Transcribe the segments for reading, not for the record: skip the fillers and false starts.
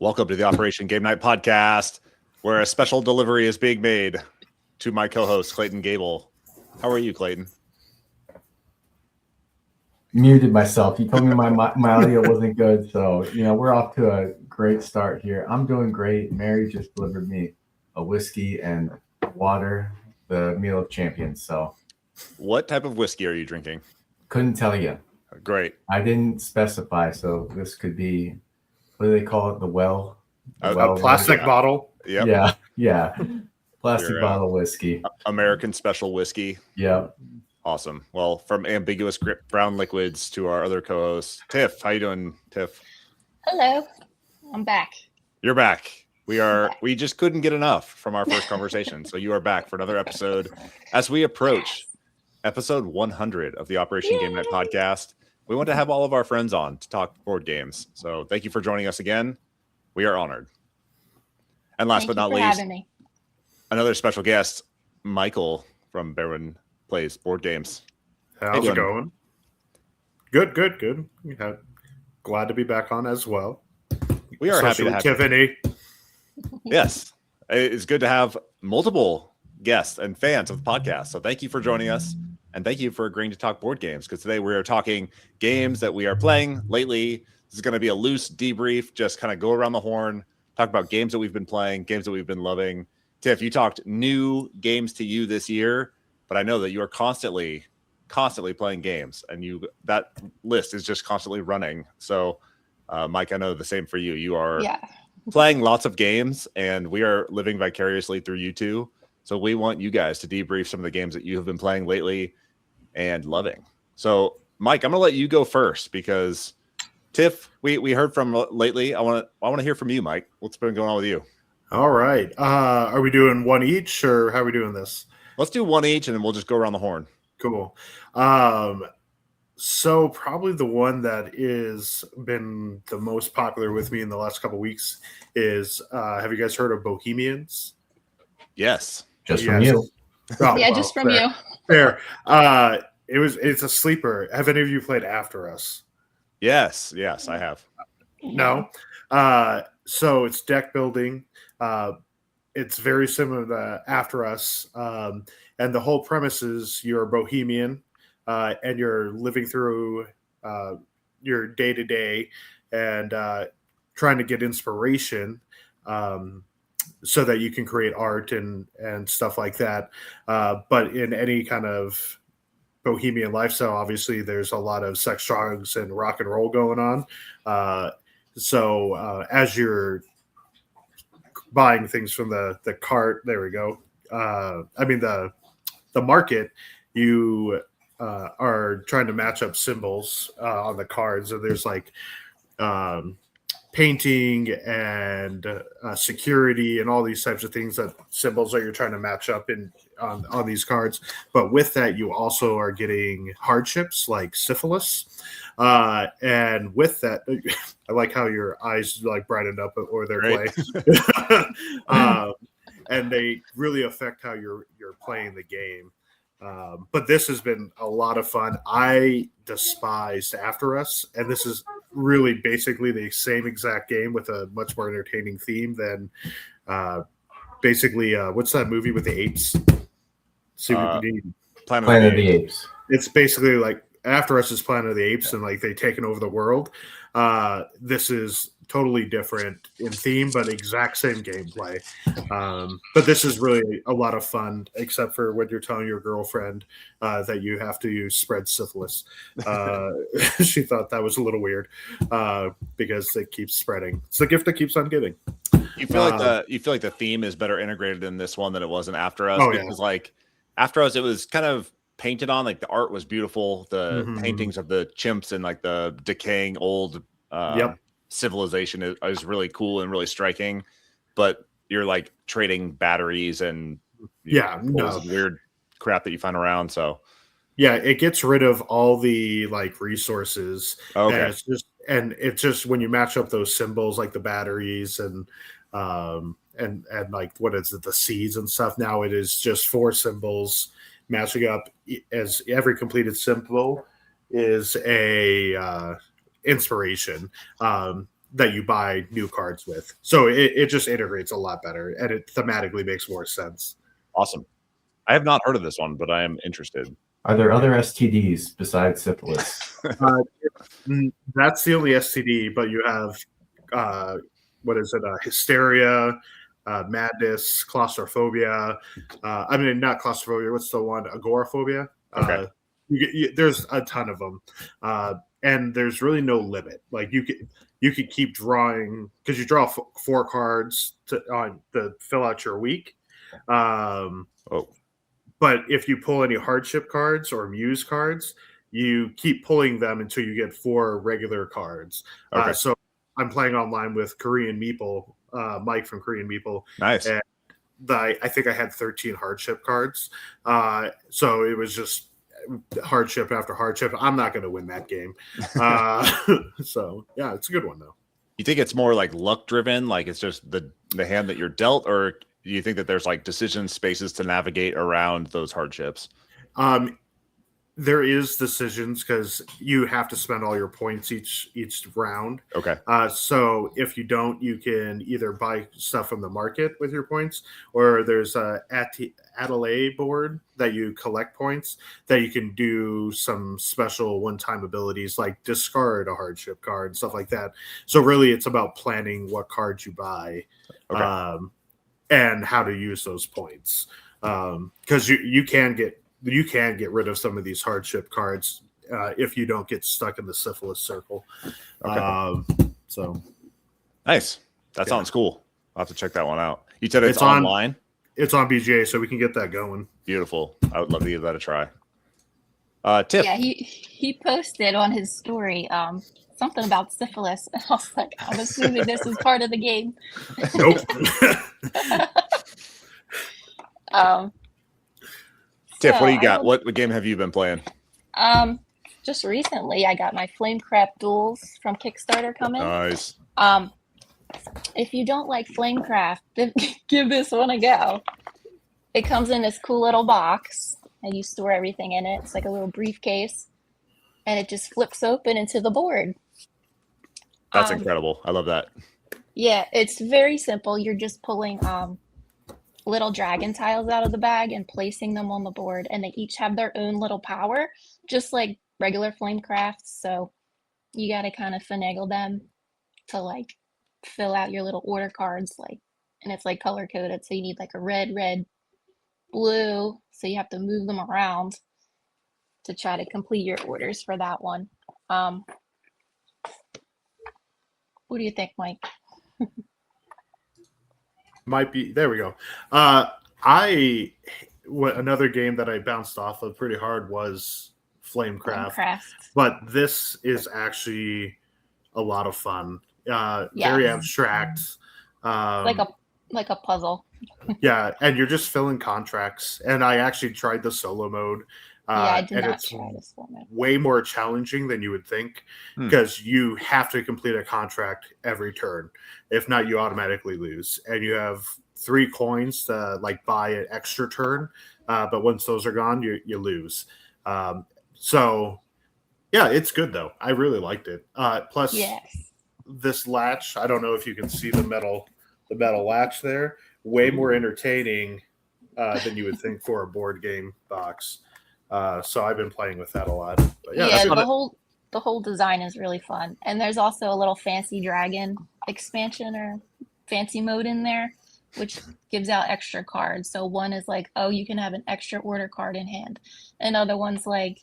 Welcome to the Operation Game Night podcast, where a special delivery is being made to my co-host, Clayton Gable. How are you, Clayton? Muted myself. You told me my audio wasn't good, so we're off to a great start here. I'm doing great. Mary just delivered me a whiskey and water, the meal of champions. So, what type of whiskey are you drinking? Couldn't tell you. Great. I didn't specify, so this could be, what do they call it? A plastic bottle. Yep. Yeah. Plastic bottle whiskey. American special whiskey. Yeah. Awesome. Well, from ambiguous brown liquids to our other co-host, Tiff. How you doing, Tiff? Hello. I'm back. You're back. We just couldn't get enough from our first conversation. So you are back for another episode as we approach episode 100 of the Operation Game Night podcast. We want to have all of our friends on to talk board games. So thank you for joining us again. We are honored. And last but not least, another special guest, Michael from Barron Plays Board Games. How's it going? Good. Yeah, glad to be back on as well. We are happy to have Tiffany. Yes. It's good to have multiple guests and fans of the podcast. So thank you for joining us. And thank you for agreeing to talk board games, because today we are talking games that we are playing lately. This is going to be a loose debrief, just kind of go around the horn, talk about games that we've been playing, games that we've been loving. Tiff, you talked new games to you this year, but I know that you are constantly playing games, and that list is just constantly running. So, Mike, I know the same for you. You are playing lots of games, and we are living vicariously through you two. So we want you guys to debrief some of the games that you have been playing lately and loving. So, Mike, I'm going to let you go first, because Tiff, we heard from lately. I want to hear from you, Mike. What's been going on with you? All right. Are we doing one each, or how are we doing this? Let's do one each, and then we'll just go around the horn. Cool. So probably the one that is been the most popular with me in the last couple of weeks is, have you guys heard of Bohemians? Yes. Just from you. Oh, yeah, just from you. Fair. It's a sleeper. Have any of you played After Us? Yes, I have. No. So it's deck building. It's very similar to After Us. And the whole premise is you're a bohemian, and you're living through your day-to-day and trying to get inspiration so that you can create art and stuff like that. But in any kind of bohemian lifestyle, obviously there's a lot of sex, drugs, and rock and roll going on. So as you're buying things from the cart, there we go. The market, you are trying to match up symbols on the cards. And there's like painting and security and all these types of things, that symbols that you're trying to match up on these cards. But with that, you also are getting hardships like syphilis. And with that, I like how your eyes like brightened up or their play. And they really affect how you're playing the game. But this has been a lot of fun. I despised After Us, and this is really basically the same exact game with a much more entertaining theme than what's that movie with the apes? Planet of the Apes. It's basically like After Us is Planet of the Apes, and like they've taken over the world. This is totally different in theme, but exact same gameplay. But this is really a lot of fun, except for when you're telling your girlfriend that you have to spread syphilis. She thought that was a little weird because it keeps spreading. It's the gift that keeps on giving. You feel like the theme is better integrated in this one than it was in After Us, because like After Us, it was kind of painted on, like the art was beautiful, the paintings of the chimps and like the decaying old civilization is really cool and really striking, but you're like trading batteries and weird crap that you find around. So it gets rid of all the like resources. Okay. And it's just when you match up those symbols, like the batteries and like what is it, the seeds and stuff. Now it is just 4 symbols matching up, as every completed symbol is a inspiration. that you buy new cards with. So it just integrates a lot better, and it thematically makes more sense. Awesome. I have not heard of this one, but I am interested. Are there other STDs besides syphilis? That's the only STD, but you have what is it? Hysteria, madness, claustrophobia. I mean, not claustrophobia. What's the one? Agoraphobia. Okay. There's a ton of them, and there's really no limit. Like you could keep drawing because you draw 4 cards to fill out your week. But if you pull any hardship cards or muse cards, you keep pulling them until you get 4 regular cards. Okay. So I'm playing online with Korean Meeple, Mike from Korean Meeple. Nice. And I think I had 13 hardship cards. So it was just hardship after hardship. I'm not going to win that game. So yeah, it's a good one though. You think it's more like luck driven, like it's just the hand that you're dealt, or do you think that there's like decision spaces to navigate around those hardships? There is decisions because you have to spend all your points each round. Okay. So if you don't, you can either buy stuff from the market with your points, or there's a Adelaide board that you collect points that you can do some special one-time abilities like discard a hardship card and stuff like that. So really, it's about planning what cards you buy, and how to use those points. Because you can get rid of some of these hardship cards if you don't get stuck in the syphilis circle. Okay. So nice. That sounds cool. I'll have to check that one out. You said it's online? It's on BGA, so we can get that going. Beautiful. I would love to give that a try. Tiff. Yeah, he posted on his story something about syphilis. I was like, I'm assuming this is part of the game. Nope. Tiff, what do you got? What game have you been playing? Just recently, I got my Flamecraft Duels from Kickstarter coming. Nice. If you don't like Flamecraft, then give this one a go. It comes in this cool little box, and you store everything in it. It's like a little briefcase, and it just flips open into the board. That's incredible. I love that. Yeah, it's very simple. You're just pulling little dragon tiles out of the bag and placing them on the board, and they each have their own little power, just like regular Flamecraft. So you got to kind of finagle them to like fill out your little order cards, like, and it's like color coded. So you need like a red, blue. So you have to move them around to try to complete your orders for that one. What do you think, Mike? Might be there. We go. Another game that I bounced off of pretty hard was Flamecraft. But this is actually a lot of fun. Very abstract. Like a puzzle. Yeah, and you're just filling contracts. And I actually tried the solo mode. I did not try this one. Way more challenging than you would think because you have to complete a contract every turn. If not, you automatically lose. And you have 3 coins to like buy an extra turn. But once those are gone, you lose. So yeah, it's good though. I really liked it. Plus this latch, I don't know if you can see the metal latch there. Way more entertaining than you would think for a board game box. So I've been playing with that a lot. But the whole design is really fun. And there's also a little fancy dragon expansion or fancy mode in there, which gives out extra cards. So one is like, oh, you can have an extra order card in hand. Another one's like,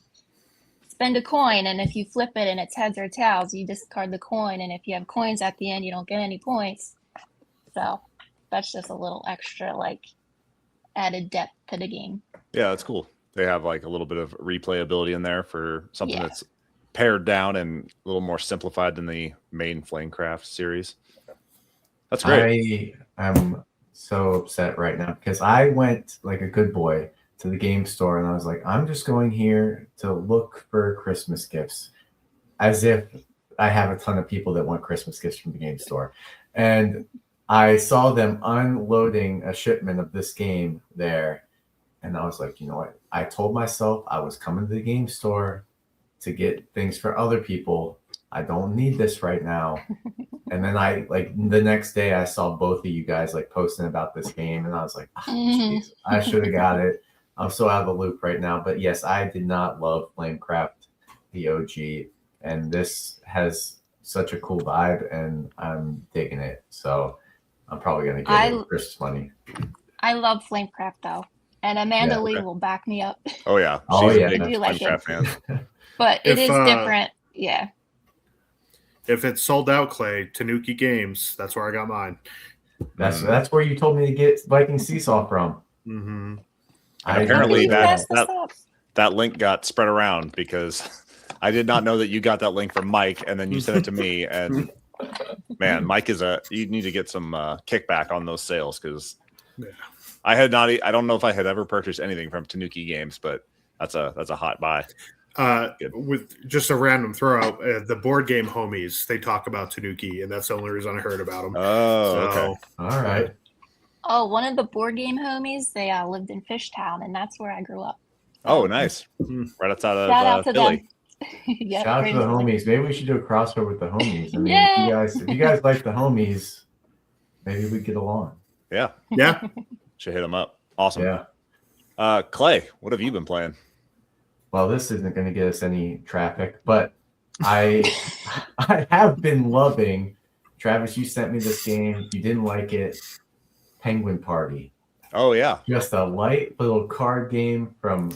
spend a coin, and if you flip it and it's heads or tails, you discard the coin. And if you have coins at the end, you don't get any points. So that's just a little extra like added depth to the game. Yeah, that's cool. They have like a little bit of replayability in there for something that's pared down and a little more simplified than the main Flamecraft series. That's great. I am so upset right now because I went like a good boy to the game store and I was like, I'm just going here to look for Christmas gifts, as if I have a ton of people that want Christmas gifts from the game store. And I saw them unloading a shipment of this game there. And I was like, you know what? I told myself I was coming to the game store to get things for other people. I don't need this right now. And then I like the next day I saw both of you guys like posting about this game, and I was like, geez, I should have got it. I'm so out of the loop right now. But yes, I did not love Flamecraft, the OG, and this has such a cool vibe, and I'm digging it. So I'm probably gonna get it Christmas money. I love Flamecraft though, and Amanda Yeah, Lee okay. will back me up. Oh yeah, Oh, she's yeah. a big I do like Flamecraft it. fan. But it If, is different. Yeah. If it's sold out, Clay, Tanuki Games, that's where I got mine. That's where you told me to get Viking Seesaw from. Mm-hmm. And apparently How can you mess this up? that link got spread around because I did not know that you got that link from Mike, and then you sent it to me. And man, Mike you need to get some kickback on those sales because I don't know if I had ever purchased anything from Tanuki Games, but that's a hot buy. With just a random throw out, the board game homies, they talk about Tanuki, and that's the only reason I heard about them. Oh, okay. All right. Oh, one of the board game homies, they lived in Fishtown, and that's where I grew up. Oh, nice. Right outside of Shout out to Philly. them. Yep, Shout out to the Philly. homies. Maybe we should do a crossover with the homies. I mean, Yeah. if you guys like the homies, maybe we get along. Yeah, Yeah. should hit them up. Awesome. Yeah. Clay, what have you been playing? Well, this isn't going to get us any traffic, but I have been loving. Travis, you sent me this game. You didn't like it. Penguin Party. Oh yeah, Just a light little card game from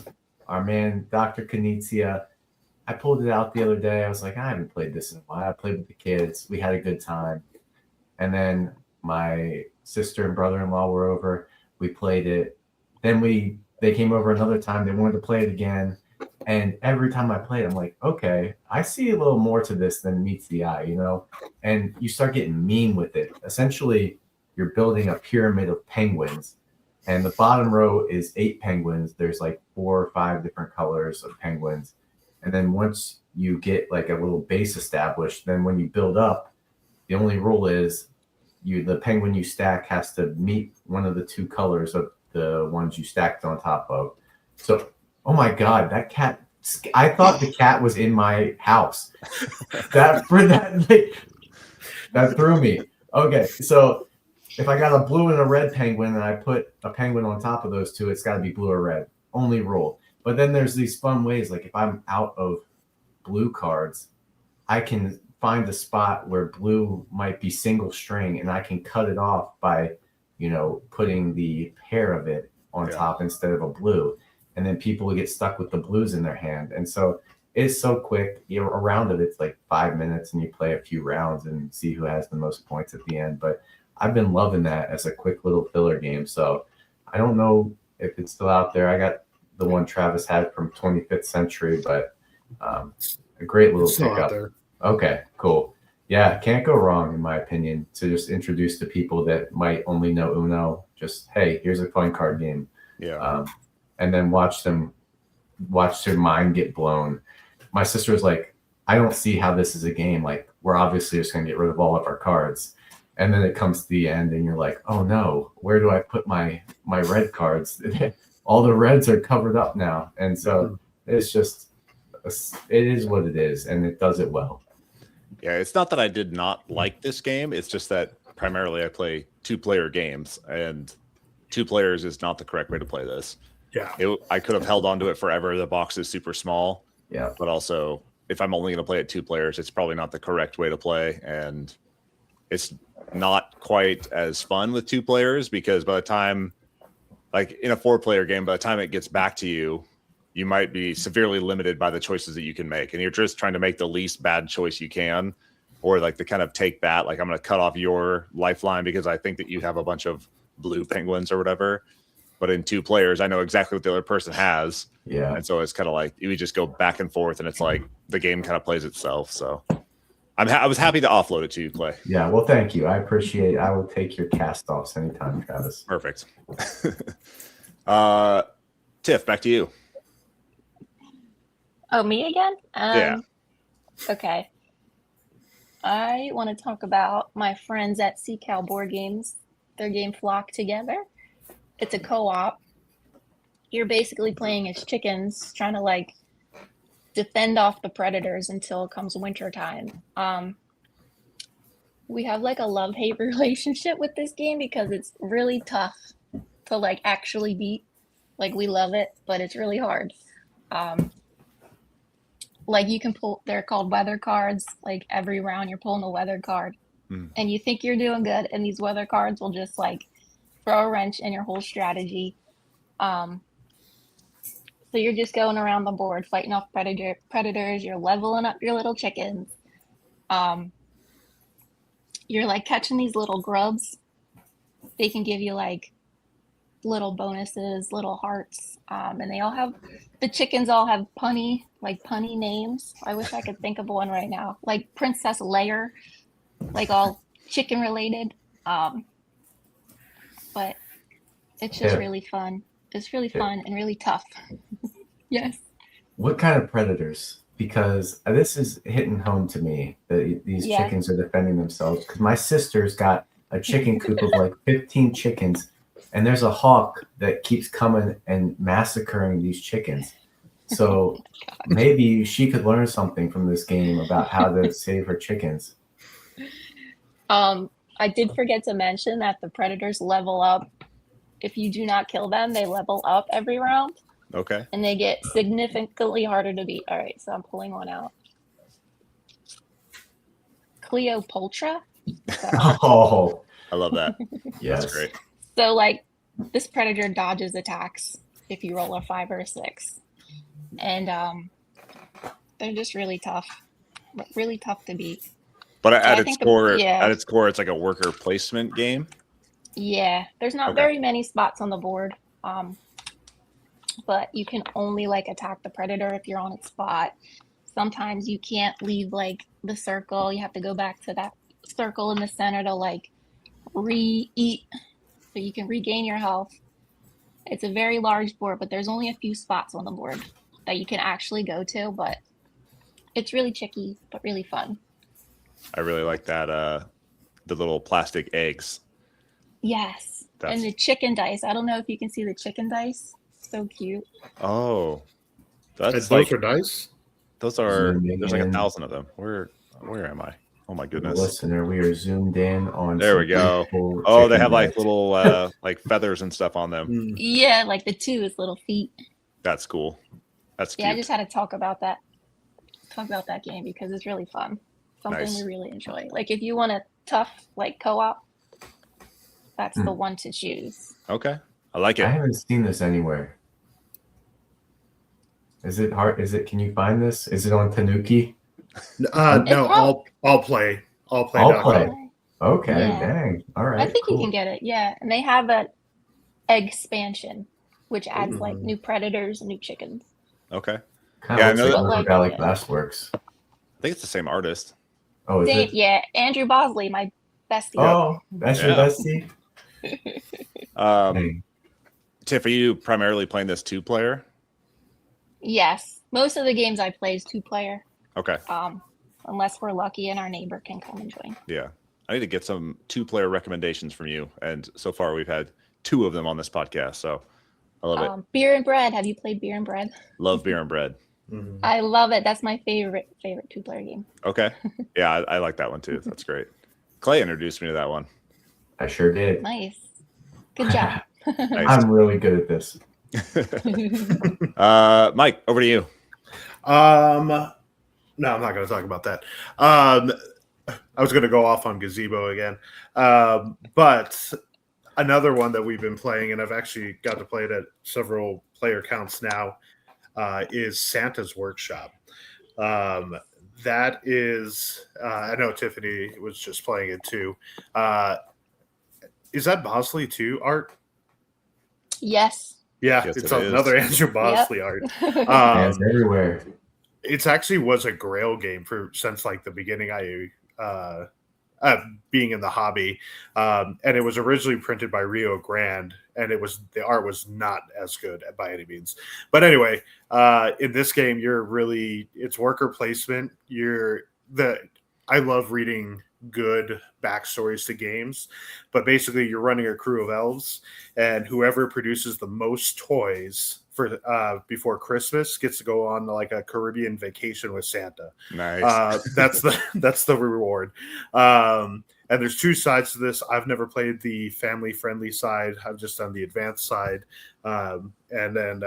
our man Dr. Knizia. I pulled it out the other day. I was like, I haven't played this in a while. I played with the kids. We had a good time. And then my sister and brother-in-law were over. We played it. Then they came over another time. They wanted to play it again. And every time I play it, I'm like, okay, I see a little more to this than meets the eye, you know? And you start getting mean with it. Essentially, you're building a pyramid of penguins. And the bottom row is 8 penguins. There's like 4 or 5 different colors of penguins. And then once you get like a little base established, then when you build up, the only rule is the penguin you stack has to meet one of the 2 colors of the ones you stacked on top of. So, oh my God, that cat! I thought the cat was in my house. That threw me. Okay, so if I got a blue and a red penguin and I put a penguin on top of those 2, it's got to be blue or red. Only rule. But then there's these fun ways, like if I'm out of blue cards, I can find a spot where blue might be single string, and I can cut it off by, putting the pair of it on top instead of a blue. And then people will get stuck with the blues in their hand. And so it's so quick. A round of it's like 5 minutes, and you play a few rounds and see who has the most points at the end. But I've been loving that as a quick little filler game. So I don't know if it's still out there. I got the one Travis had from 25th Century, but a great little pickup. Okay, cool. Yeah, can't go wrong in my opinion to just introduce to people that might only know Uno. Just, hey, here's a fun card game. Yeah. And then watch their mind get blown. My sister was like, I don't see how this is a game. Like, we're obviously just going to get rid of all of our cards. And then it comes to the end and you're like, oh no, where do I put my red cards? All the reds are covered up now. And so it's just, it is what it is. And it does it well. Yeah, it's not that I did not like this game. It's just that primarily I play 2-player games, and 2 players is not the correct way to play this. Yeah. I could have held on to it forever. The box is super small. Yeah. But also, if I'm only going to play it 2 players, it's probably not the correct way to play. And it's not quite as fun with 2 players because by the time, like in a 4-player game, by the time it gets back to you, you might be severely limited by the choices that you can make. And you're just trying to make the least bad choice you can, or like the kind of take that, like I'm going to cut off your lifeline because I think that you have a bunch of blue penguins or whatever. But in 2 players, I know exactly what the other person has. Yeah. And so it's kind of like you just go back and forth, and it's like the game kind of plays itself. So I was happy to offload it to you, Clay. Yeah. Well, thank you. I appreciate it. I will take your cast offs anytime, Travis. Perfect. Tiff, back to you. Oh, me again? Yeah. Okay. I want to talk about my friends at SeaCal Board Games. Their game Flock Together. It's a co-op. You're basically playing as chickens, trying to defend off the predators until it comes winter time. We have like a love-hate relationship with this game because it's really tough to like actually beat. Like we love it, but it's really hard. Like you can pull, they're called weather cards. Like every round you're pulling a weather card and you think you're doing good, and these weather cards will just like throw a wrench in your whole strategy. So you're just going around the board fighting off predators. You're leveling up your little chickens. You're like catching these little grubs. They can give you like little bonuses, little hearts, and they all have, the chickens all have punny names. I wish I could think of one right now, like Princess Layer, like all chicken related. But it's just really fun. It's really fun and really tough. Yes. What kind of predators? Because this is hitting home to me that these chickens are defending themselves. Because my sister's got a chicken coop of like 15 chickens, and there's a hawk that keeps coming and massacring these chickens. So maybe she could learn something from this game about how to save her chickens. I did forget to mention that the predators level up. If you do not kill them, they level up every round. Okay. And they get significantly harder to beat. All right, so I'm pulling one out. Cleopatra. Oh, I love that. yes. That's great. So like this predator dodges attacks if you roll a 5 or a 6. And they're just really tough to beat. But at its core, it's like a worker placement game. Yeah, there's not very many spots on the board. But you can only like attack the predator if you're on its spot. Sometimes you can't leave like the circle. You have to go back to that circle in the center to like re-eat so you can regain your health. It's a very large board, but there's only a few spots on the board that you can actually go to, but it's really tricky, but really fun. I really like that, the little plastic eggs. Yes. And the chicken dice. I don't know if you can see the chicken dice. So cute. Oh, that's those are dice. Those are. There's like 1,000 of them. Where am I? Oh my goodness! Listener, we are zoomed in on. There we go. Oh, they have like little like feathers and stuff on them. Yeah, like the two's little feet. That's cool. That's cute. Yeah. I just had to talk about that game because it's really fun. Something we really enjoy. Like if you want a tough like co-op, that's the one to choose. Okay. I like it. I haven't seen this anywhere. Is it hard? Can you find this? Is it on Tanuki? No, I'll play. I'll play. Okay, yeah. Dang. All right. I think you can get it. Yeah, and they have an expansion, which adds like new predators and new chickens. Okay. Kind of looks like Valley Glassworks. I think it's the same artist. Oh, is it? Yeah, Andrew Bosley, my bestie. Oh, that's your bestie. Tiff, are you primarily playing this 2-player? Yes, most of the games I play is 2-player. Okay. Unless we're lucky and our neighbor can come and join. Yeah, I need to get some 2-player recommendations from you, and so far we've had 2 of them on this podcast, so I love it. Beer and Bread. Have you played Beer and Bread? Love Beer and Bread. I love it. That's my favorite 2-player game. Okay. Yeah, I like that one too. That's great. Clay introduced me to that one. I sure did. Nice. Good job. Nice. I'm really good at this. Mike, over to you. No, I'm not going to talk about that. I was going to go off on Gazebo again. But another one that we've been playing, and I've actually got to play it at several player counts now, is Santa's Workshop. That is, I know Tiffany was just playing it too. Is that Bosley too, Art? Yes. Yeah, yes, it's another Andrew Bosley art. It's everywhere. It's actually was a Grail game since like the beginning. Being in the hobby, and it was originally printed by Rio Grande, and the art was not as good by any means. But anyway, in this game, it's worker placement. I love reading good backstories to games, but basically you're running a crew of elves, and whoever produces the most toys for before Christmas gets to go on like a Caribbean vacation with Santa. Nice. That's the reward. And there's two sides to this. I've never played the family-friendly side. I've just done the advanced side. And then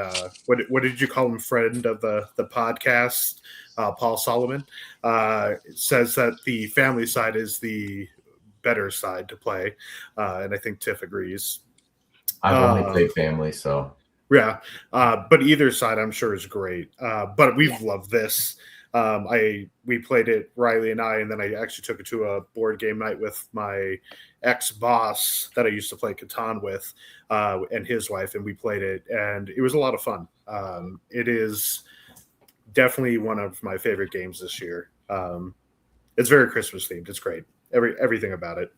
what did you call him? Friend of the podcast, Paul Solomon, says that the family side is the better side to play, and I think Tiff agrees. I've only played family, so yeah. But either side, I'm sure, is great. But we've loved this. We played it, Riley and I, and then I actually took it to a board game night with my ex-boss that I used to play Catan with, and his wife, and we played it, and it was a lot of fun. It is definitely one of my favorite games this year. It's very Christmas themed. It's great. Everything about it.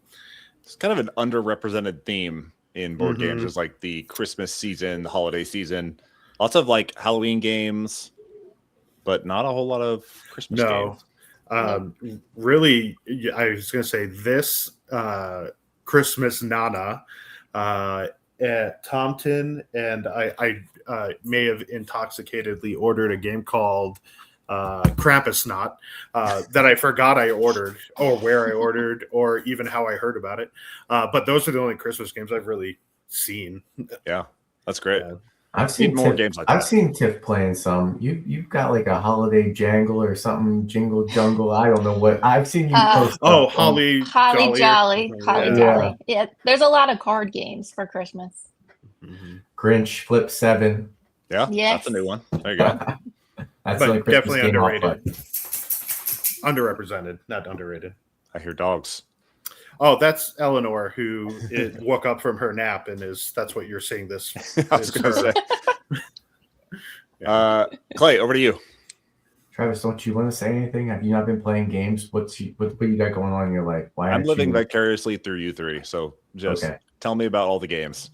It's kind of an underrepresented theme in board games. Is like the Christmas season, the holiday season. Lots of like Halloween games, but not a whole lot of Christmas games. Really, I was going to say this Christmas Nana at Tompton, and I may have intoxicatedly ordered a game called Krampus Knot that I forgot I ordered, or where I ordered, or even how I heard about it. But those are the only Christmas games I've really seen. Yeah, that's great. I've seen more games like that. I've seen Tiff playing some. You've got like a holiday jangle or something, jingle jungle. I don't know what I've seen you post. Holly Jolly. Yeah, there's a lot of card games for Christmas. Grinch Flip 7. Yeah, yes. That's a new one. There you go. That's but definitely game underrated. Underrepresented, not underrated. I hear dogs. Oh, that's Eleanor, who woke up from her nap, and that's what you're seeing this. I was going to say. Clay, over to you. Travis, don't you want to say anything? Have you not been playing games? What you got going on in your life? Why I'm living vicariously through you three, so just tell me about all the games.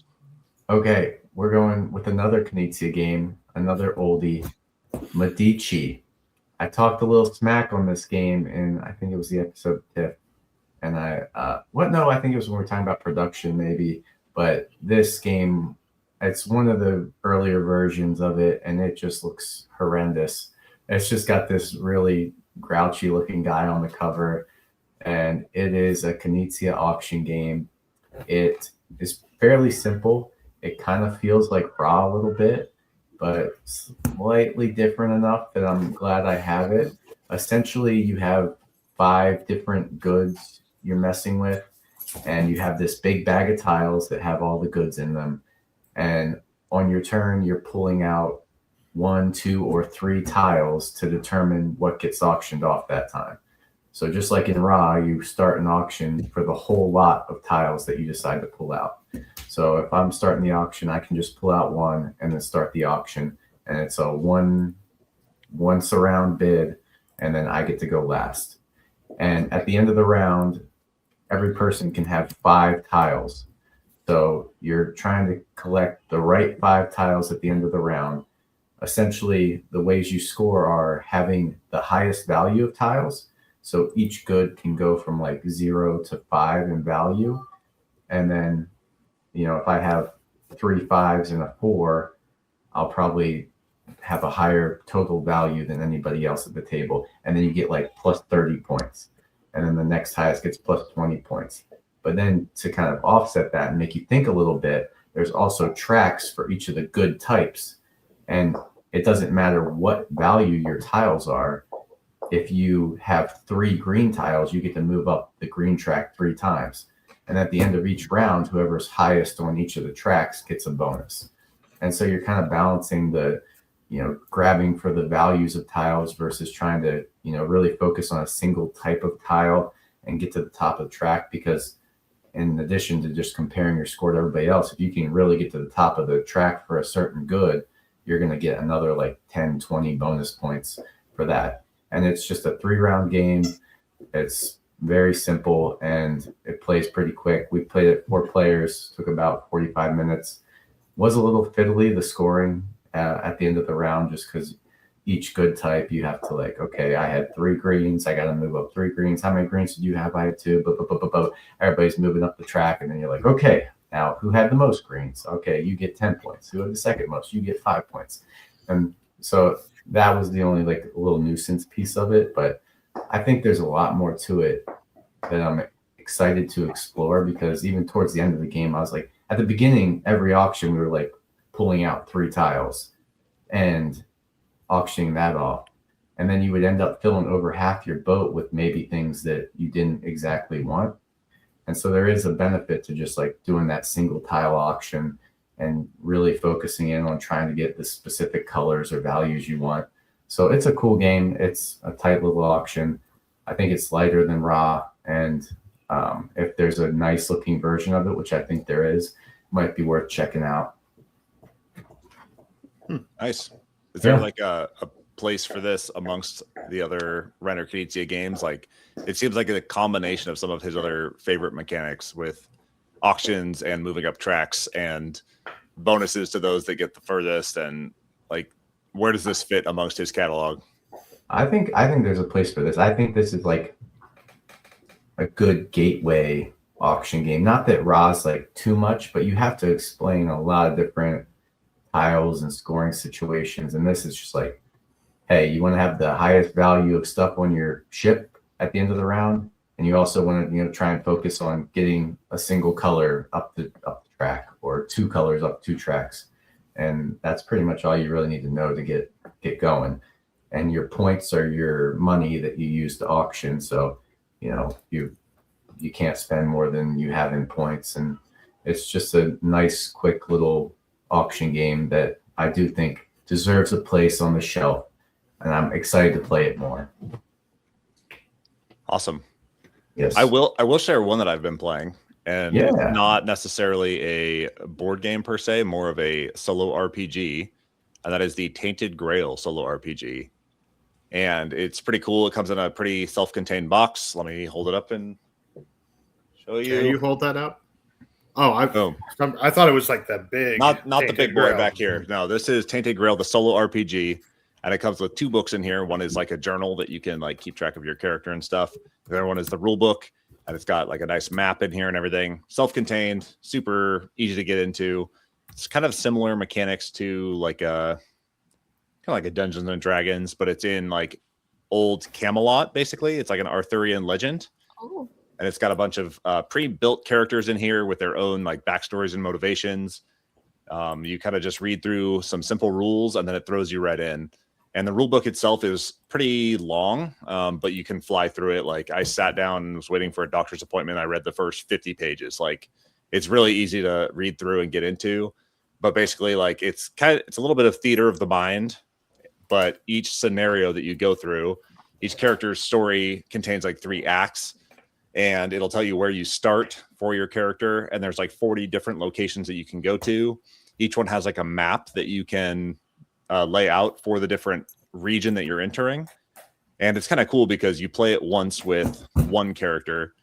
Okay, we're going with another Knizia game, another oldie, Medici. I talked a little smack on this game, and I think it was the episode tip. And I think it was when we were talking about production, maybe. But this game, it's one of the earlier versions of it, and it just looks horrendous. It's just got this really grouchy looking guy on the cover, and it is a Knizia auction game. It is fairly simple. It kind of feels like Raw a little bit, but slightly different enough that I'm glad I have it. Essentially, you have 5 different goods you're messing with, and you have this big bag of tiles that have all the goods in them. And on your turn, you're pulling out 1, 2, or 3 tiles to determine what gets auctioned off that time. So just like in Ra, you start an auction for the whole lot of tiles that you decide to pull out. So if I'm starting the auction, I can just pull out 1 and then start the auction. And it's a once a round bid, and then I get to go last. And at the end of the round, every person can have 5 tiles. So you're trying to collect the right 5 tiles at the end of the round. Essentially, the ways you score are having the highest value of tiles. So each good can go from like 0 to 5 in value. And then, if I have 3 5s and a 4, I'll probably have a higher total value than anybody else at the table. And then you get like plus 30 points. And then the next highest gets plus 20 points. But then to kind of offset that and make you think a little bit, there's also tracks for each of the good types. And it doesn't matter what value your tiles are. If you have 3 green tiles, you get to move up the green track 3 times. And at the end of each round, whoever's highest on each of the tracks gets a bonus. And so you're kind of balancing the, grabbing for the values of tiles versus trying to, really focus on a single type of tile and get to the top of the track. Because in addition to just comparing your score to everybody else, if you can really get to the top of the track for a certain good, you're going to get another like 10, 20 bonus points for that. And it's just a 3-round game. It's very simple and it plays pretty quick. We played it 4 players, took about 45 minutes. Was a little fiddly, the scoring at the end of the round, just because each good type you have to I had 3 greens. I got to move up 3 greens. How many greens did you have? I had 2. Everybody's moving up the track. And then you're like, okay, out who had the most greens. Okay, you get 10 points. Who had the second most, you get 5 points. And so that was the only like little nuisance piece of it. But I think there's a lot more to it that I'm excited to explore, because even towards the end of the game, I was like, at the beginning, every auction, we were like pulling out 3 tiles and auctioning that off. And then you would end up filling over half your boat with maybe things that you didn't exactly want. And so there is a benefit to just like doing that single tile auction and really focusing in on trying to get the specific colors or values you want. So it's a cool game. It's a tight little auction. I think it's lighter than Raw. And if there's a nice looking version of it, which I think there is, might be worth checking out. Nice. Is there like a place for this amongst the other Renner Knizia games? Like, it seems like a combination of some of his other favorite mechanics with auctions and moving up tracks and bonuses to those that get the furthest. And like, where does this fit amongst his catalog? I think there's a place for this. I think this is like a good gateway auction game. Not that Ra's like too much, but you have to explain a lot of different tiles and scoring situations. And this is just like, hey, you want to have the highest value of stuff on your ship at the end of the round, and you also want to try and focus on getting a single color up the track, or 2 colors up 2 tracks, and that's pretty much all you really need to know to get going. And your points are your money that you use to auction, so you can't spend more than you have in points, and it's just a nice, quick little auction game that I do think deserves a place on the shelf. And I'm excited to play it more. Awesome. Yes. I will share one that I've been playing, and it's not necessarily a board game per se, more of a solo RPG, and that is the Tainted Grail solo RPG. And it's pretty cool. It comes in a pretty self-contained box. Let me hold it up and show you. Can you hold that up? Oh, I thought it was like that big. Not the big boy back here. No, this is Tainted Grail, the solo RPG. And it comes with 2 books in here. One is like a journal that you can like keep track of your character and stuff. The other one is the rule book, and it's got like a nice map in here and everything. Self-contained, super easy to get into. It's kind of similar mechanics to like a Dungeons and Dragons, but it's in like old Camelot. Basically, it's like an Arthurian legend. Oh. And it's got a bunch of pre-built characters in here with their own like backstories and motivations. You kind of just read through some simple rules, and then it throws you right in. And the rule book itself is pretty long, but you can fly through it. Like, I sat down and was waiting for a doctor's appointment. I read the first 50 pages. Like, it's really easy to read through and get into. But basically, like, it's a little bit of theater of the mind. But each scenario that you go through, each character's story contains like 3 acts, and it'll tell you where you start for your character. And there's like 40 different locations that you can go to. Each one has like a map that you can lay out for the different region that you're entering. And it's kind of cool because you play it once with one character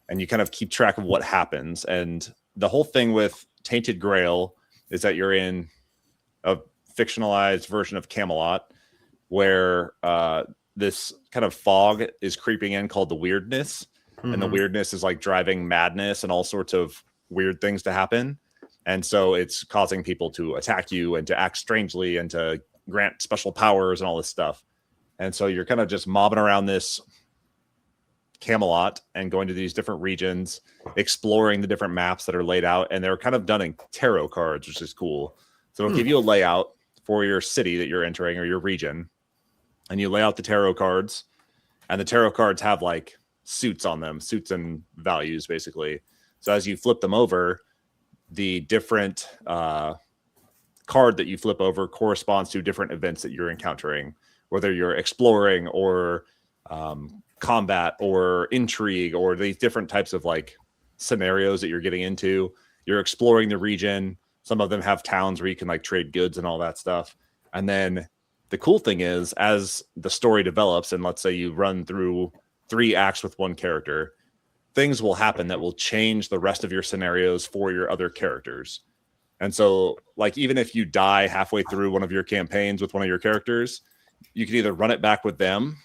and you kind of keep track of what happens. And the whole thing with Tainted Grail is that you're in a fictionalized version of Camelot where this kind of fog is creeping in called the weirdness. And the weirdness is like driving madness and all sorts of weird things to happen. And so it's causing people to attack you and to act strangely and to grant special powers and all this stuff. And so you're kind of just mobbing around this Camelot and going to these different regions, exploring the different maps that are laid out. And they're kind of done in tarot cards, which is cool. So it'll give you a layout for your city that you're entering or your region. And you lay out the tarot cards. And the tarot cards have like suits on them, suits and values, basically. So as you flip them over, the different card that you flip over corresponds to different events that you're encountering, whether you're exploring or combat or intrigue or these different types of like scenarios that you're getting into. You're exploring the region. Some of them have towns where you can like trade goods and all that stuff. And then the cool thing is, as the story develops, and let's say you run through 3 acts with one character, things will happen that will change the rest of your scenarios for your other characters. And so, like, even if you die halfway through one of your campaigns with one of your characters, you can either run it back with them,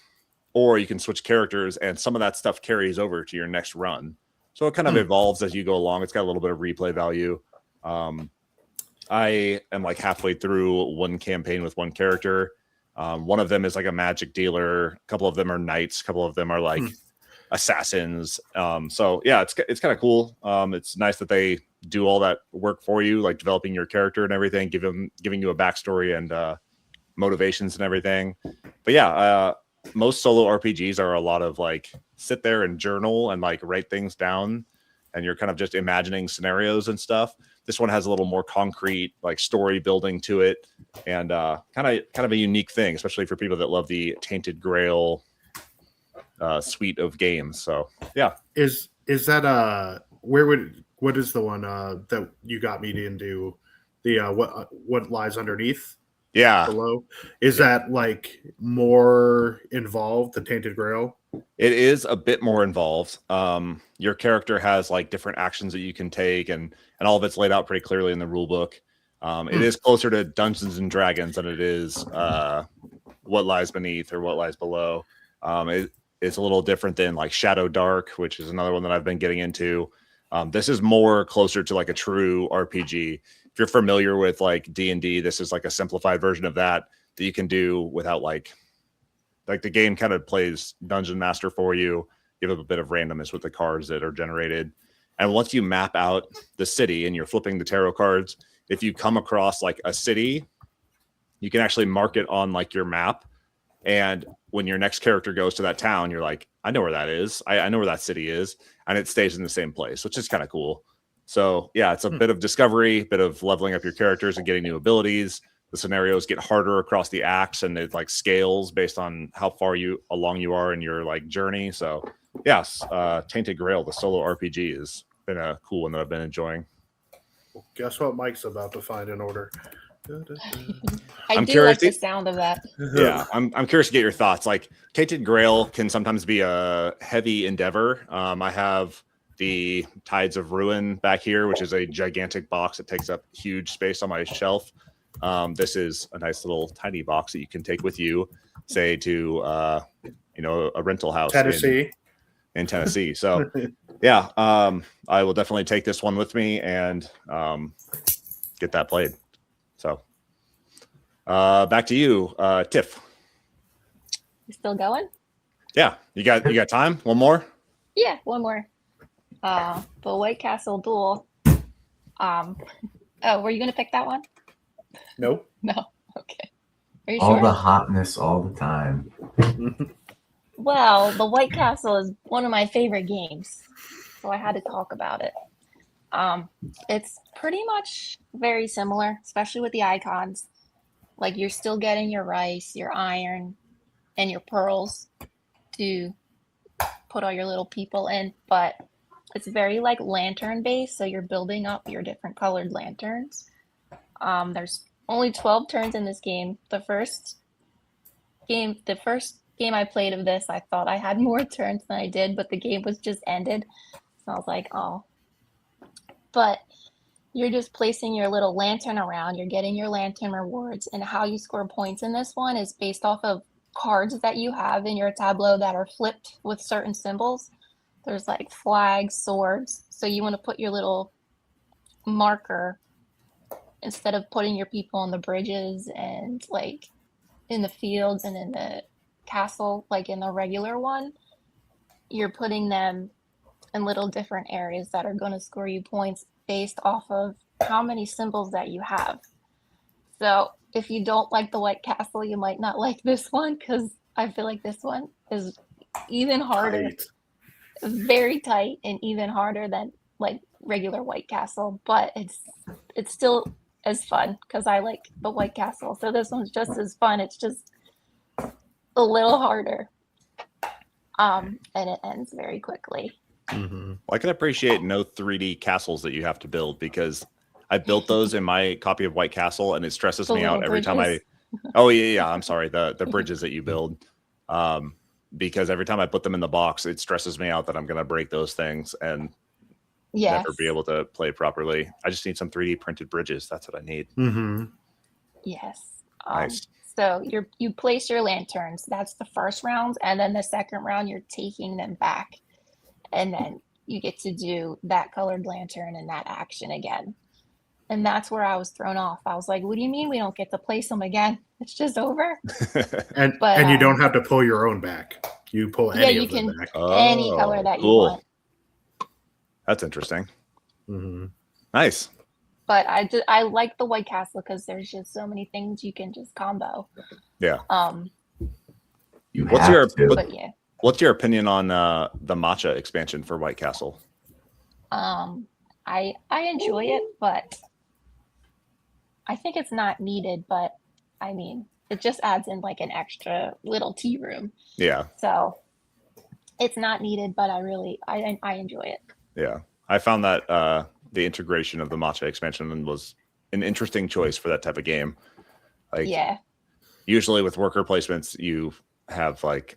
or you can switch characters, and some of that stuff carries over to your next run. So it kind of evolves as you go along. It's got a little bit of replay value. I am like halfway through one campaign with one character. One of them is like a magic dealer. A couple of them are knights. A couple of them are like assassins. So yeah, it's kind of cool. It's nice that they do all that work for you, like developing your character and everything, giving you a backstory and motivations and everything. But yeah, most solo RPGs are a lot of like sit there and journal and like write things down, and you're kind of just imagining scenarios and stuff. This one has a little more concrete like story building to it, and kind of a unique thing, especially for people that love the Tainted Grail suite of games. So yeah, Is that what is the one that you got me into? The what lies underneath? yeah, Below, is that like more involved, the Tainted Grail? it is a bit more involved. Your character has like different actions that you can take, and all of it's laid out pretty clearly in the rule book. It is closer to Dungeons and Dragons than it is What Lies Beneath or What Lies Below. It's a little different than like Shadow Dark, which is another one that I've been getting into. This is more closer to like a true RPG. If you're familiar with like D&D, this is like a simplified version of that you can do without like the game kind of plays Dungeon Master for you. Give it a bit of randomness with the cards that are generated. And once you map out the city and you're flipping the tarot cards, if you come across like a city, you can actually mark it on like your map. And when your next character goes to that town, you're like, I know where that is. I know where that city is. And it stays in the same place, which is kind of cool. So yeah, it's a bit of discovery, bit of leveling up your characters and getting new abilities. The scenarios get harder across the acts, and it like scales based on how far along you are in your like journey. So yes, Tainted Grail, the solo RPG, has been a cool one that I've been enjoying. Guess what Mike's about to find in order. I do like the sound of that. Yeah, I'm curious to get your thoughts. Like Tainted Grail can sometimes be a heavy endeavor. I have the Tides of Ruin back here, which is a gigantic box that takes up huge space on my shelf. This is a nice little tiny box that you can take with you, say to a rental house in Tennessee. So yeah, I will definitely take this one with me and get that played. So back to you, Tiff. You still going? Yeah, you got time? One more? Yeah, one more. The White Castle Duel. Were you gonna pick that one? Nope. No. Okay. Are you all sure? the hotness all the time. Well, the White Castle is one of my favorite games, so I had to talk about it. It's pretty much very similar, especially with the icons. Like you're still getting your rice, your iron, and your pearls to put all your little people in, but it's very like lantern based, so you're building up your different colored lanterns. There's only 12 turns in this game. The first game I played of this, I thought I had more turns than I did, but the game was just ended. So I was like, oh. But you're just placing your little lantern around. You're getting your lantern rewards, and how you score points in this one is based off of cards that you have in your tableau that are flipped with certain symbols. There's like flags, swords. So you want to put your little marker instead of putting your people on the bridges and like in the fields and in the castle, like in the regular one, you're putting them in little different areas that are going to score you points based off of how many symbols that you have. So if you don't like the White Castle, you might not like this one, because I feel like this one is even harder. Tight. Very tight and even harder than like regular White Castle, but it's still as fun because I like the White Castle. So this one's just as fun. It's just a little harder. And it ends very quickly. Mm-hmm. Well, I can appreciate no 3D castles that you have to build, because I built those in my copy of White Castle, and it stresses me out every time I. Oh yeah. I'm sorry. The bridges that you build, because every time I put them in the box, it stresses me out that I'm going to break those things and never be able to play properly. I just need some 3D printed bridges. That's what I need. Mm-hmm. Yes. Nice. So you place your lanterns. That's the first round, and then the second round you're taking them back, and then you get to do that colored lantern and that action again. And that's where I was thrown off. I was like, what do you mean we don't get to place them again? It's just over? And you don't have to pull your own back. You pull any of them back. Any color that you want. That's interesting. Mm-hmm. Nice. But I like the White Castle because there's just so many things you can just combo. Yeah. What's your opinion on the matcha expansion for White Castle? I enjoy it, but I think it's not needed. But I mean, it just adds in like an extra little tea room. Yeah. So it's not needed, but I enjoy it. Yeah, I found that the integration of the matcha expansion was an interesting choice for that type of game. Like, usually with worker placements, you have like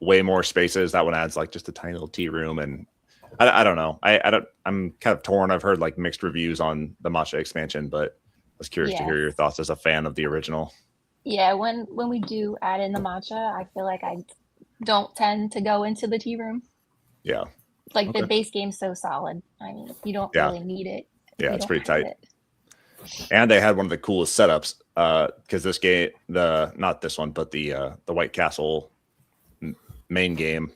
way more spaces. That one adds like just a tiny little tea room, and I don't know. I'm kind of torn. I've heard like mixed reviews on the matcha expansion, but I was curious to hear your thoughts as a fan of the original. Yeah, when we do add in the matcha, I feel like I don't tend to go into the tea room. Yeah. Like the base game's so solid. I mean, you don't really need it. Yeah, it's pretty tight. And they had one of the coolest setups because this game, not this one, but the White Castle main game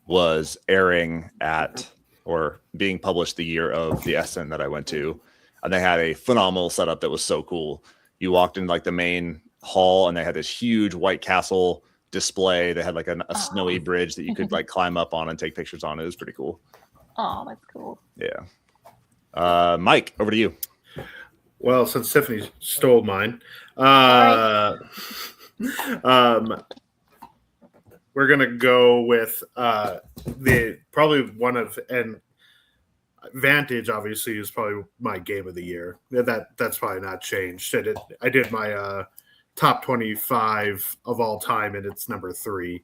was airing at or being published the year of the Essen that I went to, and they had a phenomenal setup that was so cool. You walked in like the main hall, and they had this huge White Castle display. They had like a snowy bridge that you could like climb up on and take pictures on. It was pretty cool. Oh, that's cool. Yeah. Mike, over to you. Well, since Tiffany stole mine, we're gonna go with the probably one of and Vantage. Obviously, is probably my game of the year. That's probably not changed. I did my top 25 of all time, and it's number 3.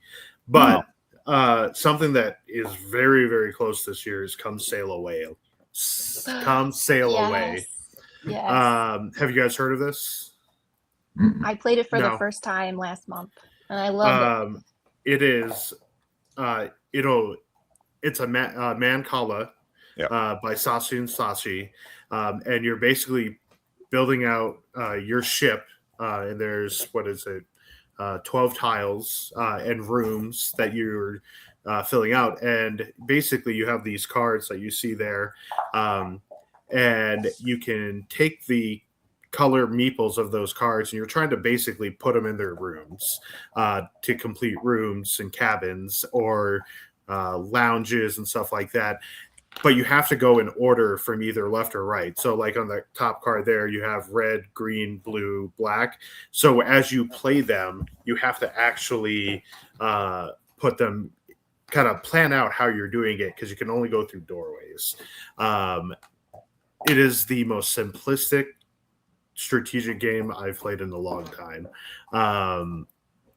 But something that is very, very close this year is Come Sail Away. Come Sail Away. Yes. Have you guys heard of this? I played it for the first time last month, and I loved it. It is, it's a Mancala by Sashi and Sashi, and you're basically building out your ship. And there's 12 tiles and rooms that you're filling out, and basically you have these cards that you see there, and you can take the color meeples of those cards, and you're trying to basically put them in their rooms to complete rooms and cabins or lounges and stuff like that. But you have to go in order from either left or right. So like on the top card there, you have red, green, blue, black. So as you play them, you have to actually put them, kind of plan out how you're doing it, because you can only go through doorways. It is the most simplistic strategic game I've played in a long time.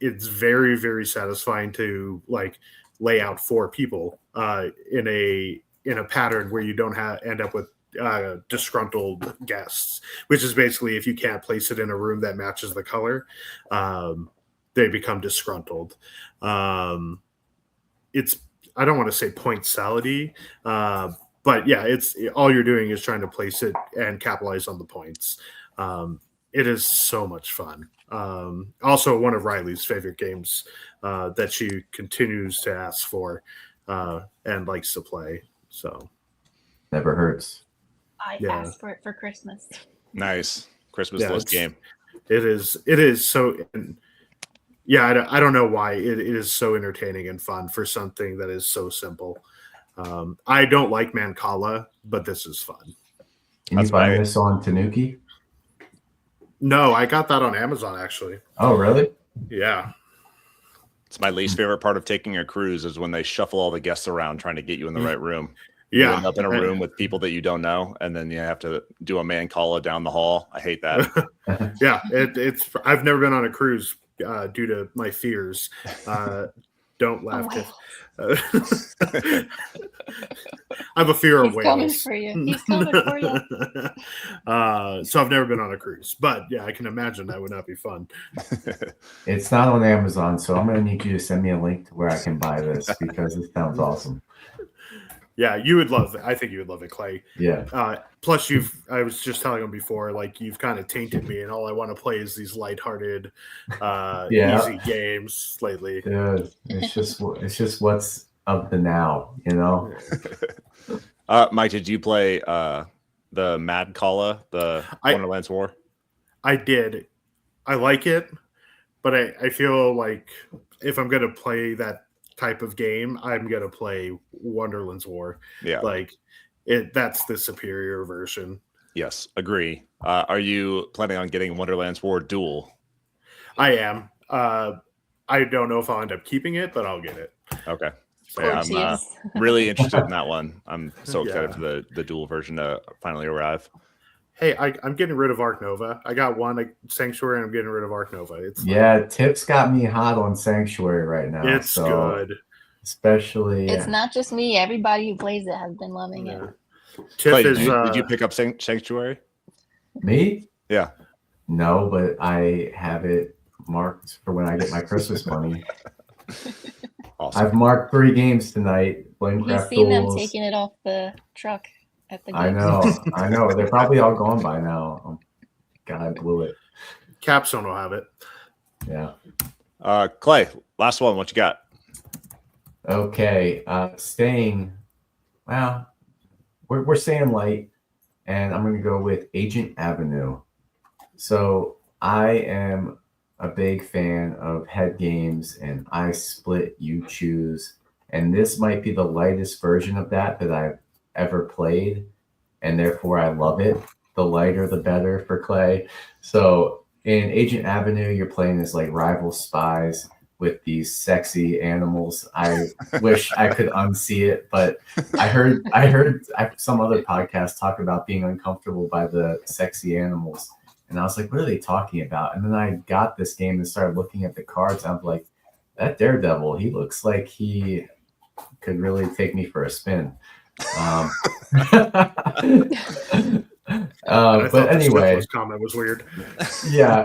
It's very, very satisfying to like lay out 4 people in a pattern where you don't end up with disgruntled guests, which is basically if you can't place it in a room that matches the color, they become disgruntled. It's, I don't want to say point salad-y, but yeah, it's all you're doing is trying to place it and capitalize on the points. It is so much fun. Also one of Riley's favorite games that she continues to ask for and likes to play. So never hurts. I asked for it for Christmas. Nice Christmas list game. It is so. Yeah, I don't know why it is so entertaining and fun for something that is so simple. I don't like Mancala, but this is fun. Can you buy this on Tanuki? No, I got that on Amazon actually. Oh, really? Yeah. It's my least favorite part of taking a cruise is when they shuffle all the guests around trying to get you in the right room. You end up in a room with people that you don't know, and then you have to do a Mancala down the hall. I hate that. Yeah, it's. I've never been on a cruise due to my fears. Don't laugh. I have a fear of whales. He's coming for you. So I've never been on a cruise, but yeah, I can imagine that would not be fun. It's not on Amazon, so I'm going to need you to send me a link to where I can buy this because it sounds awesome. Yeah, you would love it. I think you would love it, Clay. Yeah. Plus, I was just telling him before, like, you've kind of tainted me, and all I want to play is these lighthearted, easy games lately. Dude, it's just what's of the now, you know? Mike, did you play the Mad Kala, the Wonderlands War? I did. I like it, but I feel like if I'm going to play that type of game, I'm going to play Wonderlands War. Yeah. Like, that's the superior version. Yes, agree. Are you planning on getting Wonderlands War Duel? I am. I don't know if I'll end up keeping it, but I'll get it. Okay. Of course I'm really interested in that one. I'm so excited for the dual version to finally arrive. Hey, I'm getting rid of Ark Nova. I got one Sanctuary, and I'm getting rid of Ark Nova. It's Tip's got me hot on Sanctuary right now. It's good. Especially... It's not just me. Everybody who plays it has been loving it. Clay, did you pick up Sanctuary? Me? Yeah. No, but I have it marked for when I get my Christmas money. Awesome. I've marked 3 games tonight. Flamecraft Duels. You've seen them taking it off the truck at the games. I know. They're probably all gone by now. God, I blew it. Capstone will have it. Yeah. Clay, last one. What you got? Okay. We're staying light, and I'm going to go with Agent Avenue. So I am a big fan of head games, and I split, you choose. And this might be the lightest version of that I've ever played, and therefore I love it. The lighter, the better for Clay. So in Agent Avenue, you're playing as like rival spies with these sexy animals. I wish I could unsee it, but I heard some other podcast talk about being uncomfortable by the sexy animals. And I was like, what are they talking about? And then I got this game and started looking at the cards. I'm like, that Daredevil, he looks like he could really take me for a spin. But anyway, the comment was weird. Yeah.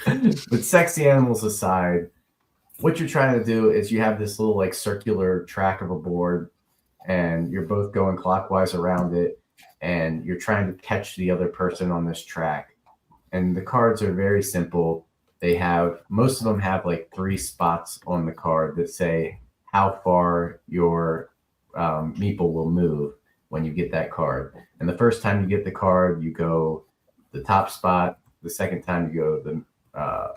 But sexy animals aside, what you're trying to do is you have this little like circular track of a board, and you're both going clockwise around it, and you're trying to catch the other person on this track. And the cards are very simple. Most of them have like 3 spots on the card that say how far your meeple will move when you get that card. And the first time you get the card, you go the top spot. The second time you go the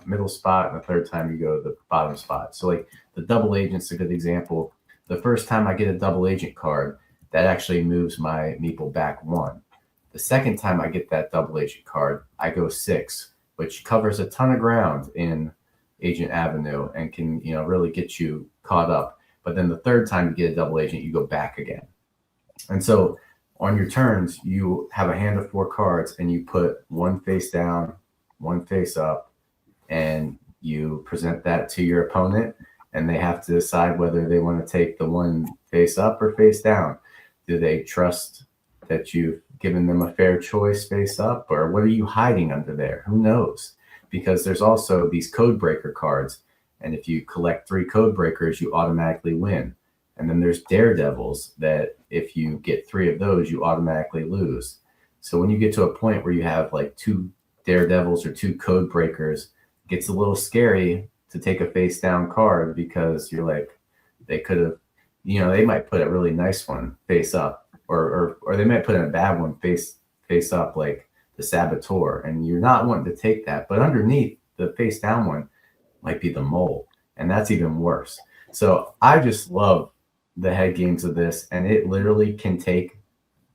middle spot, and the third time you go the bottom spot. So like the double agent's a good example. The first time I get a double agent card, that actually moves my meeple back 1. The second time I get that double agent card, I go 6, which covers a ton of ground in Agent Avenue and can, really get you caught up. But then the third time you get a double agent, you go back again. And so on your turns, you have a hand of 4 cards, and you put 1 face down, 1 face up, and you present that to your opponent, and they have to decide whether they want to take the 1 face up or face down. Do they trust that you've given them a fair choice face up, or what are you hiding under there? Who knows? Because there's also these code breaker cards, and if you collect 3 code breakers, you automatically win. And then there's daredevils that if you get 3 of those, you automatically lose. So when you get to a point where you have like 2 daredevils or 2 code breakers, it gets a little scary to take a face down card, because you're like, they could have, they might put a really nice one face up, or they might put in a bad one face up, like the Saboteur, and you're not wanting to take that. But underneath the face down one might be the Mole, and that's even worse. So I just love the head games of this, and it literally can take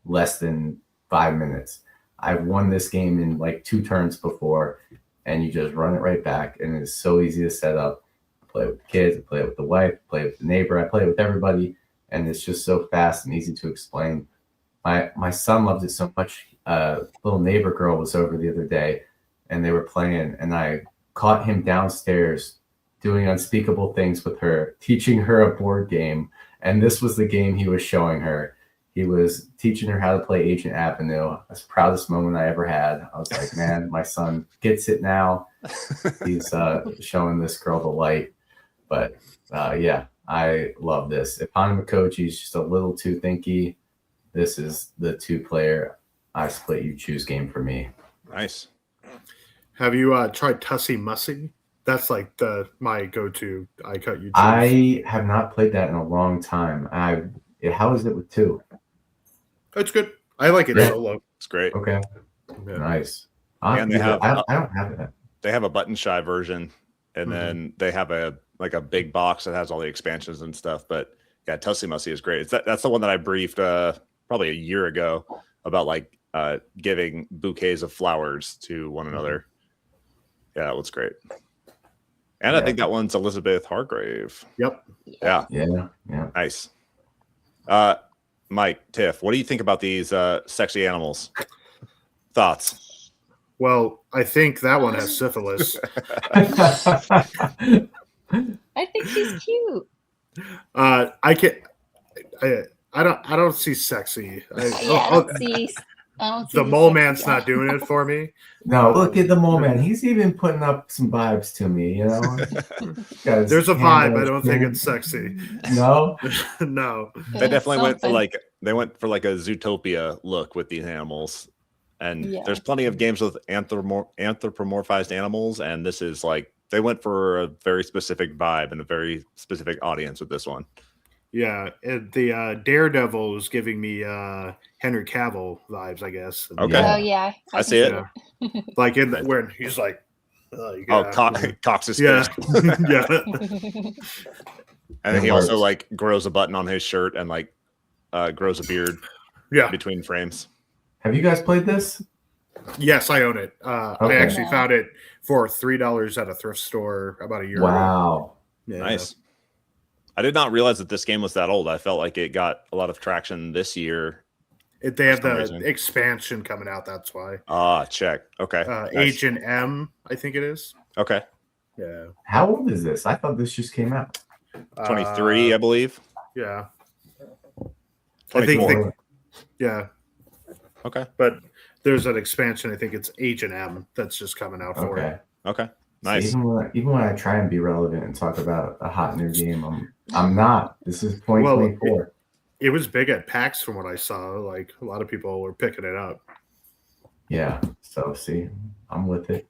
less than 5 minutes. I've won this game in like 2 turns before, and you just run it right back, and it's so easy to set up. I play with the kids, I play it with the wife, I play it with the neighbor, I play it with everybody, and it's just so fast and easy to explain. My son loves it so much. Little neighbor girl was over the other day, and they were playing, and I caught him downstairs doing unspeakable things with her, teaching her a board game. And this was the game he was showing her. He was teaching her how to play Agent Avenue. That's the proudest moment I ever had. I was like, man, my son gets it now. He's showing this girl the light. But yeah, I love this. If Hanamakochi is just a little too thinky, this is the 2-player I split you choose game for me. Nice. Have you tried Tussie Mussy? That's like my go-to. I cut you choose. I have not played that in a long time. How is it with 2? It's good. I like it solo. It's great. Okay. Yeah. Nice. And they have, I don't have that. They have a button shy version, and then they have a big box that has all the expansions and stuff. But yeah, Tussie Mussy is great. That's the one that I briefed probably a year ago about like giving bouquets of flowers to one another. Yeah, that one's great. And I think that one's Elizabeth Hargrave. Yep. Yeah. Yeah. Nice. Mike, Tiff, what do you think about these sexy animals? Thoughts? Well, I think that one has syphilis. I think she's cute. I don't see sexy. I don't see the mole man's not doing it for me. No, look at the mole man. He's even putting up some vibes to me, you know? There's a vibe. I don't think it's sexy. No? No. They definitely went for like a Zootopia look with these animals. And there's plenty of games with anthropomorphized animals, and this is like they went for a very specific vibe and a very specific audience with this one. Yeah, the Daredevil was giving me Henry Cavill vibes, I guess. Okay. Oh yeah, I see it. Yeah. Like when he's like, cocks his yeah, fist. yeah. And he also like grows a button on his shirt and like grows a beard. Between frames. Have you guys played this? Yes, I own it. Okay. I actually found it for $3 at a thrift store about a year ago. Wow. Yeah. Nice. I did not realize that this game was that old. I felt like it got a lot of traction this year. They have the expansion coming out. That's why. Check. Okay. Nice. Agent M, I think it is. Okay. Yeah. How old is this? I thought this just came out. 23, I believe. Yeah. 24. Yeah. Okay. But there's an expansion. I think it's Agent M that's just coming out for it. Okay. Nice. So even when I try and be relevant and talk about a hot new game, I'm not. This is 2024. Well, it was big at PAX from what I saw. Like a lot of people were picking it up. Yeah. So see, I'm with it.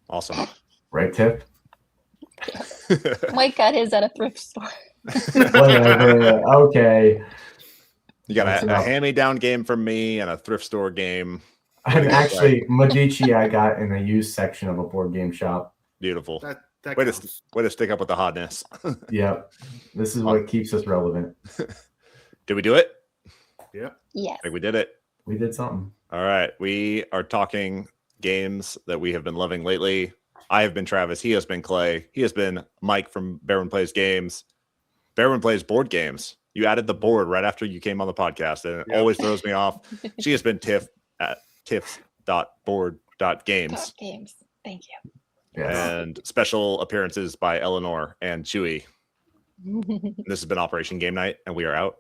Awesome. Right, Tiff? Mike got his at a thrift store. Whatever. Okay. You got a hand-me-down game from me and a thrift store game. Actually, Medici I got in the used section of a board game shop. Beautiful. That way to stick up with the hotness. Yep. This is what keeps us relevant. Did we do it? Yeah. Yes. I think we did it. We did something. All right. We are talking games that we have been loving lately. I have been Travis. He has been Clay. He has been Mike from Barron Plays Games. Barron Plays Board Games. You added the board right after you came on the podcast, and it always throws me off. She has been Tiff at tiffs.board.games. Games. Thank you. Yes. And special appearances by Eleanor and Chewy. This has been Operation Game Night, and we are out.